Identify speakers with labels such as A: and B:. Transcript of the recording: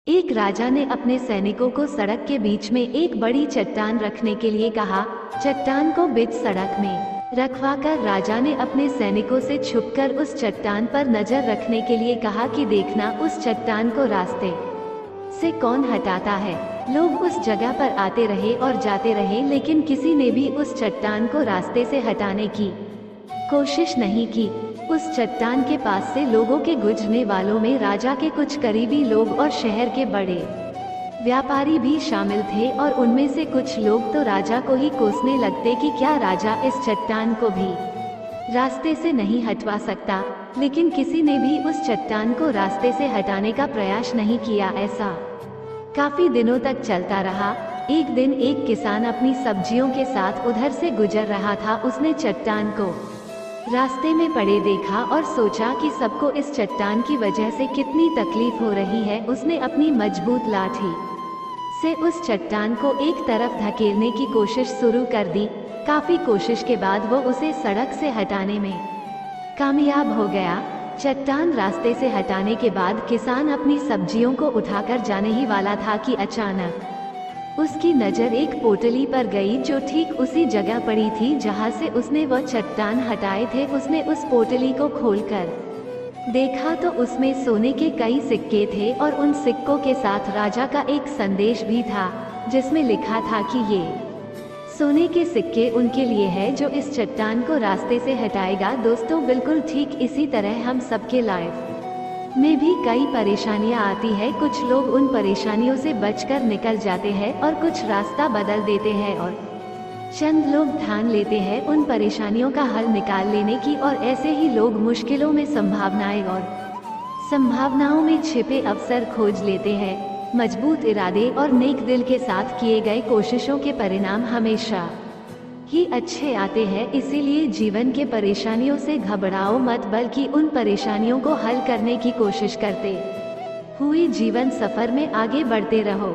A: एक राजा ने अपने सैनिकों को सड़क के बीच में एक बड़ी चट्टान रखने के लिए कहा। चट्टान को बीच सड़क में रखवाकर राजा ने अपने सैनिकों से छुपकर उस चट्टान पर नजर रखने के लिए कहा कि देखना उस चट्टान को रास्ते से कौन हटाता है। लोग उस जगह पर आते रहे और जाते रहे, लेकिन किसी ने भी उस चट्टान को रास्ते से हटाने की कोशिश नहीं की। उस चट्टान के पास से लोगों के गुजरने वालों में राजा के कुछ करीबी लोग और शहर के बड़े व्यापारी भी शामिल थे, और उनमें से कुछ लोग तो राजा को ही कोसने लगते कि क्या राजा इस चट्टान को भी रास्ते से नहीं हटवा सकता। लेकिन किसी ने भी उस चट्टान को रास्ते से हटाने का प्रयास नहीं किया। ऐसा काफी दिनों तक चलता रहा। एक दिन एक किसान अपनी सब्जियों के साथ उधर से गुजर रहा था। उसने चट्टान को रास्ते में पड़े देखा और सोचा कि सबको इस चट्टान की वजह से कितनी तकलीफ हो रही है। उसने अपनी मजबूत लाठी से उस चट्टान को एक तरफ धकेलने की कोशिश शुरू कर दी। काफी कोशिश के बाद वो उसे सड़क से हटाने में कामयाब हो गया। चट्टान रास्ते से हटाने के बाद किसान अपनी सब्जियों को उठाकर जाने ही वाला था कि अचानक उसकी नज़र एक पोटली पर गई, जो ठीक उसी जगह पड़ी थी जहां से उसने वह चट्टान हटाए थे। उसने उस पोटली को खोलकर देखा तो उसमें सोने के कई सिक्के थे, और उन सिक्कों के साथ राजा का एक संदेश भी था, जिसमें लिखा था कि ये सोने के सिक्के उनके लिए है जो इस चट्टान को रास्ते से हटाएगा। दोस्तों, बिल्कुल ठीक इसी तरह हम सबके लाइफ में भी कई परेशानियां आती है। कुछ लोग उन परेशानियों से बचकर निकल जाते हैं और कुछ रास्ता बदल देते हैं, और चंद लोग ठान लेते हैं उन परेशानियों का हल निकाल लेने की, और ऐसे ही लोग मुश्किलों में संभावनाएं और संभावनाओं में छिपे अवसर खोज लेते हैं। मजबूत इरादे और नेक दिल के साथ किए गए कोशिशों के परिणाम हमेशा ही अच्छे आते हैं। इसीलिए जीवन के परेशानियों से घबराओ मत, बल्कि उन परेशानियों को हल करने की कोशिश करते हुए जीवन सफर में आगे बढ़ते रहो।